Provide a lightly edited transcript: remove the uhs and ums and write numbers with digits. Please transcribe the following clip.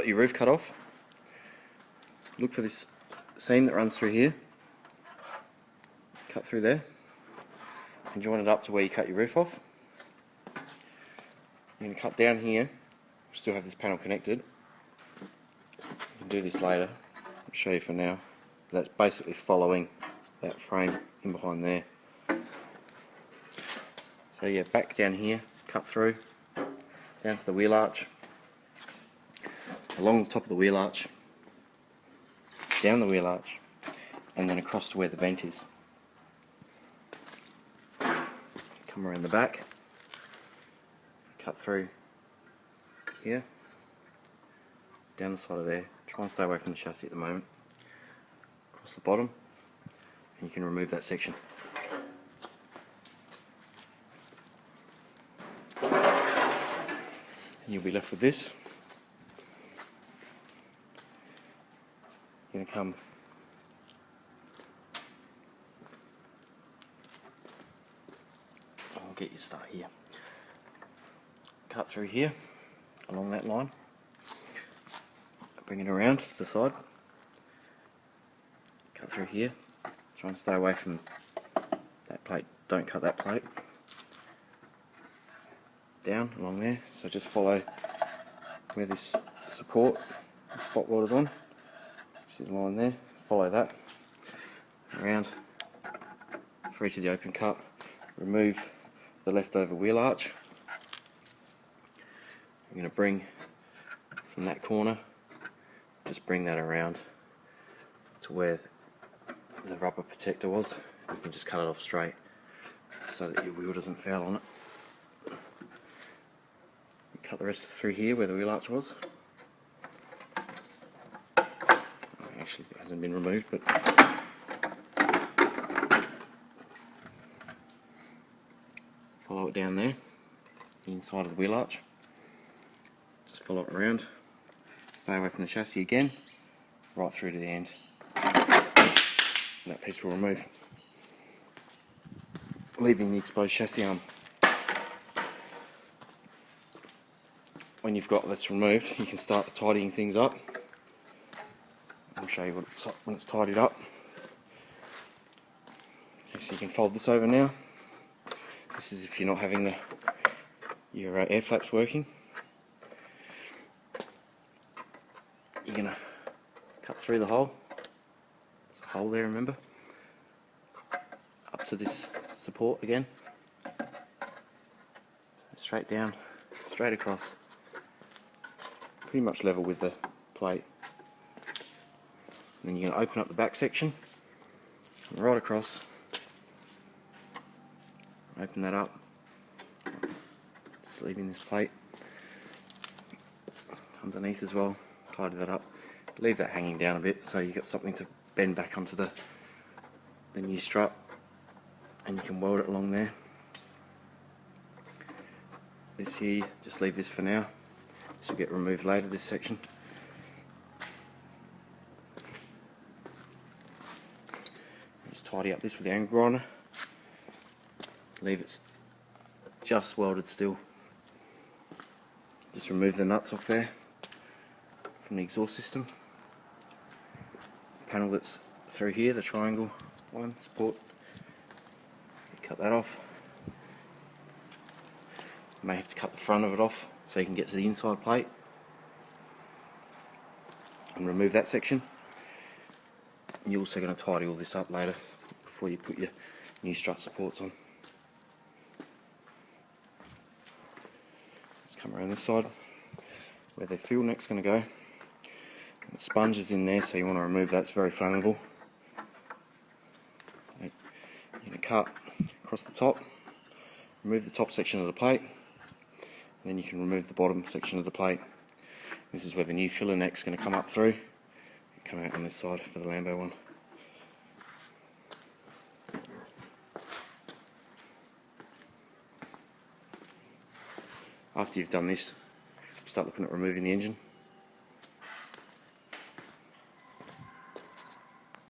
your roof cut off, look for this seam that runs through here, cut through there, and join it up to where you cut your roof off. You're going to cut down here, still have this panel connected. You can do this later, I'll show you for now. That's basically following that frame in behind there. So yeah, back down here, cut through, down to the wheel arch, along the top of the wheel arch, down the wheel arch, and then across to where the vent is. Come around the back, cut through here, down the side of there. Try and stay away from the chassis at the moment. Across the bottom, and you can remove that section. You'll be left with this. You're going to come I'll get you start here. Cut through here along that line. Bring it around to the side. Cut through here. Try and stay away from that plate. Don't cut that plate. Down along there, so just follow where this support is spot welded on. See the line there, follow that around for each of the open cut. Remove the leftover wheel arch. I'm going to bring from that corner, just bring that around to where the rubber protector was. You can just cut it off straight so that your wheel doesn't foul on it. Cut the rest through here where the wheel arch was. Actually, it hasn't been removed, but follow it down there, the inside of the wheel arch. Just follow it around. Stay away from the chassis again, right through to the end. And that piece will remove, leaving the exposed chassis arm. When you've got this removed, you can start tidying things up. I'll show you what it's like when it's tidied up. Okay, so you can fold this over now. This is if you're not having your air flaps working. You're going to cut through the hole. There's a hole there, remember? Up to this support again. Straight down, straight across. Pretty much level with the plate. And then you're going to open up the back section, right across, open that up, just leaving this plate underneath as well, tidy that up, leave that hanging down a bit so you've got something to bend back onto the new strut, and you can weld it along there. This here, just leave this for now. This will get removed later, this section. Just tidy up this with the angle grinder. Leave it just welded still. Just remove the nuts off there from the exhaust system. The panel that's through here, the triangle one, support. Cut that off. You may have to cut the front of it off so you can get to the inside plate and remove that section. And you're also going to tidy all this up later before you put your new strut supports on. Just come around this side where the fuel neck's going to go. And the sponge is in there, so you want to remove that. It's very flammable. You're going to cut across the top, remove the top section of the plate. Then you can remove the bottom section of the plate. This is where the new filler neck's going to come up through, come out on this side for the Lambo one. After you've done this, start looking at removing the engine.